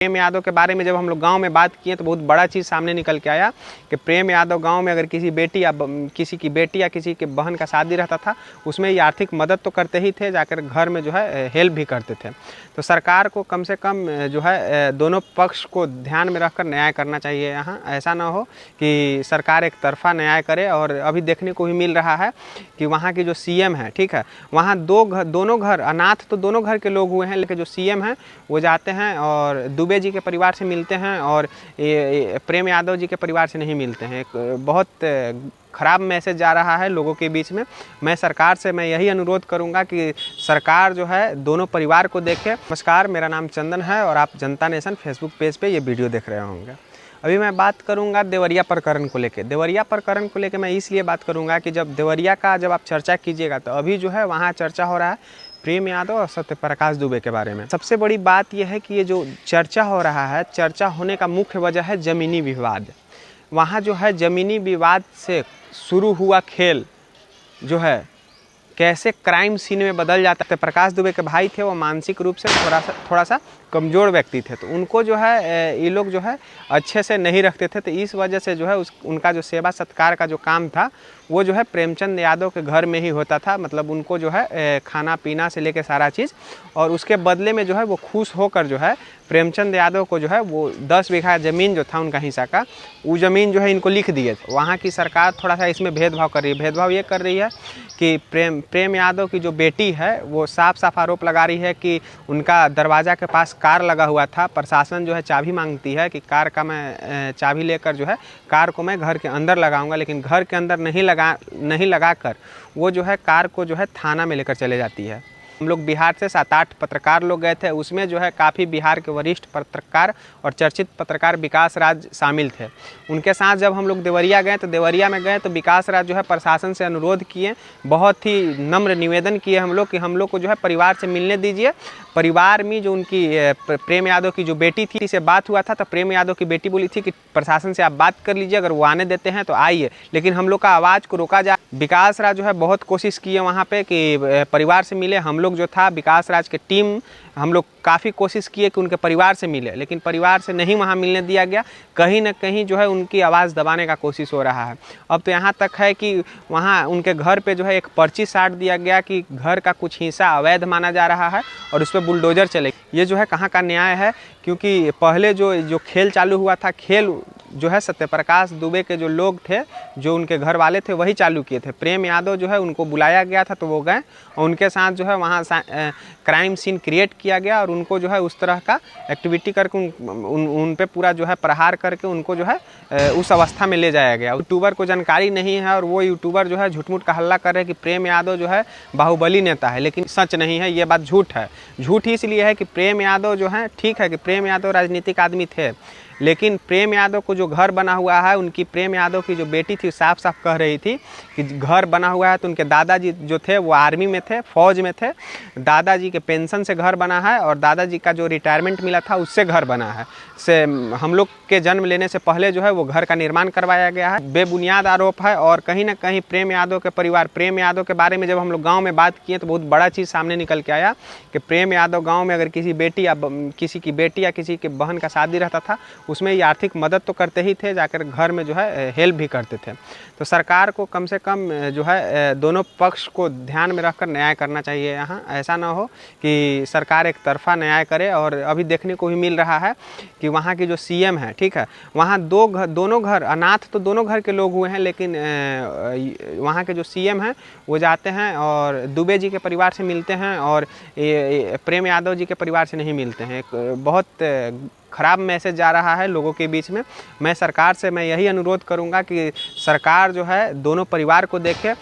प्रेम यादव के बारे में जब हम लोग गांव में बात किए तो बहुत बड़ा चीज़ सामने निकल के आया कि प्रेम यादव गांव में अगर किसी बेटी या किसी की बेटी या किसी के बहन का शादी रहता था उसमें ये आर्थिक मदद तो करते ही थे, जाकर घर में जो है हेल्प भी करते थे। तो सरकार को कम से कम जो है दोनों पक्ष को ध्यान में रखकर न्याय करना चाहिए। यहाँ ऐसा ना हो कि सरकार एक तरफा न्याय करे। और अभी देखने को भी मिल रहा है कि वहाँ की जो सीएम है, ठीक है, वहाँ दोनों घर अनाथ तो दोनों घर के लोग हुए हैं, लेकिन जो सीएम हैं वो जाते हैं और दुबे जी के परिवार से मिलते हैं और प्रेम यादव जी के परिवार से नहीं मिलते हैं। एक बहुत ख़राब मैसेज जा रहा है लोगों के बीच में। मैं सरकार से यही अनुरोध करूंगा कि सरकार जो है दोनों परिवार को देखे। नमस्कार, मेरा नाम चंदन है और आप जनता नेशन फेसबुक पेज पे ये वीडियो देख रहे होंगे। अभी मैं बात करूंगा देवरिया प्रकरण को लेके। देवरिया प्रकरण को लेके मैं इसलिए बात करूंगा कि जब देवरिया का जब आप चर्चा कीजिएगा तो अभी जो है वहाँ चर्चा हो रहा है प्रेम यादव और सत्यप्रकाश दुबे के बारे में। सबसे बड़ी बात यह है कि ये जो चर्चा हो रहा है, चर्चा होने का मुख्य वजह है ज़मीनी विवाद। वहाँ जो है ज़मीनी विवाद से शुरू हुआ खेल जो है कैसे क्राइम सीन में बदल जाता है। प्रकाश दुबे के भाई थे, वो मानसिक रूप से थोड़ा सा कमज़ोर व्यक्ति थे, तो उनको जो है ये लोग जो है अच्छे से नहीं रखते थे। तो इस वजह से जो है उनका जो सेवा सत्कार का जो काम था वो जो है प्रेमचंद यादव के घर में ही होता था। मतलब उनको जो है खाना पीना से लेके सारा चीज़, और उसके बदले में जो है वो खुश होकर जो है प्रेमचंद यादव को जो है वो 10 बीघा ज़मीन जो था उनका हिस्सा का, वो ज़मीन जो है इनको लिख दिए। वहाँ की सरकार थोड़ा सा इसमें भेदभाव कर रही है। भेदभाव ये कर रही है कि प्रेम यादव की जो बेटी है वो साफ आरोप लगा रही है कि उनका दरवाज़ा के पास कार लगा हुआ था। प्रशासन जो है चाबी मांगती है कि कार का मैं चाबी लेकर जो है कार को मैं घर के अंदर लगाऊंगा, लेकिन घर के अंदर नहीं लगाकर वो जो है कार को जो है थाना में लेकर चले जाती है। हम लोग बिहार से 7-8 पत्रकार लोग गए थे, उसमें जो है काफ़ी बिहार के वरिष्ठ पत्रकार और चर्चित पत्रकार विकास राज शामिल थे। उनके साथ जब हम लोग देवरिया गए तो देवरिया में गए तो विकास राज जो है प्रशासन से अनुरोध किए, बहुत ही नम्र निवेदन किए हम लोग कि हम लोग को जो है परिवार से मिलने दीजिए। परिवार में जो उनकी प्रेम यादव की जो बेटी थी से बात हुआ था, तो प्रेम यादव की बेटी बोली थी कि प्रशासन से आप बात कर लीजिए, अगर वो आने देते हैं तो आइए, लेकिन हम लोग का आवाज़ को रोका जाए। विकास राज जो है बहुत कोशिश किए वहाँ पे कि परिवार से मिले। हम लोग जो था विकास राज की टीम हम लोग काफ़ी कोशिश किए कि उनके परिवार से मिले, लेकिन परिवार से नहीं वहाँ मिलने दिया गया। कहीं ना कहीं जो है उनकी आवाज़ दबाने का कोशिश हो रहा है। अब तो यहाँ तक है कि वहाँ उनके घर पे जो है एक पर्ची साट दिया गया कि घर का कुछ हिस्सा अवैध माना जा रहा है और उस पर बुलडोजर चले। ये जो है कहाँ का न्याय है? क्योंकि पहले जो खेल चालू हुआ था, खेल जो है सत्यप्रकाश दुबे के जो लोग थे, जो उनके घर वाले थे, वही चालू किए थे। प्रेम यादव जो है उनको बुलाया गया था तो वो गए और उनके साथ जो है वहाँ क्राइम सीन क्रिएट किया गया और उनको जो है उस तरह का एक्टिविटी करके उन पे पूरा जो है प्रहार करके उनको जो है उस अवस्था में ले जाया गया। यूट्यूबर को जानकारी नहीं है और वो यूट्यूबर जो है झूठ-मूठ का हल्ला कर रहे हैं कि प्रेम यादव जो है बाहुबली नेता है, लेकिन सच नहीं है, ये बात झूठ है। झूठ ही इसलिए है कि प्रेम यादव जो है, ठीक है कि प्रेम यादव राजनीतिक आदमी थे, लेकिन प्रेम यादव को जो घर बना हुआ है, उनकी प्रेम यादव की जो बेटी थी साफ कह रही थी कि घर बना हुआ है तो उनके दादाजी जो थे वो आर्मी में थे, फौज में थे। दादाजी के पेंशन से घर बना है और दादाजी का जो रिटायरमेंट मिला था उससे घर बना है। से हम लोग के जन्म लेने से पहले जो है वो घर का निर्माण करवाया गया है। बेबुनियाद आरोप है। और कहीं ना कहीं प्रेम यादव के परिवार, प्रेम यादव के बारे में जब हम लोग गाँव में बात किए तो बहुत बड़ा चीज़ सामने निकल के आया कि प्रेम यादव गाँव में अगर किसी बेटी या किसी के बहन का शादी रहता था उसमें ये आर्थिक मदद तो करते ही थे, जाकर घर में जो है हेल्प भी करते थे। तो सरकार को कम से कम जो है दोनों पक्ष को ध्यान में रखकर न्याय करना चाहिए। यहाँ ऐसा ना हो कि सरकार एक तरफा न्याय करे। और अभी देखने को भी मिल रहा है कि वहाँ की जो सीएम है, ठीक है, वहाँ दोनों घर अनाथ तो दोनों घर के लोग हुए हैं, लेकिन वहाँ के जो सीएम हैं वो जाते हैं और दुबे जी के परिवार से मिलते हैं और प्रेम यादव जी के परिवार से नहीं मिलते हैं। एक बहुत ख़राब मैसेज जा रहा है लोगों के बीच में। मैं सरकार से यही अनुरोध करूंगा कि सरकार जो है दोनों परिवार को देखे।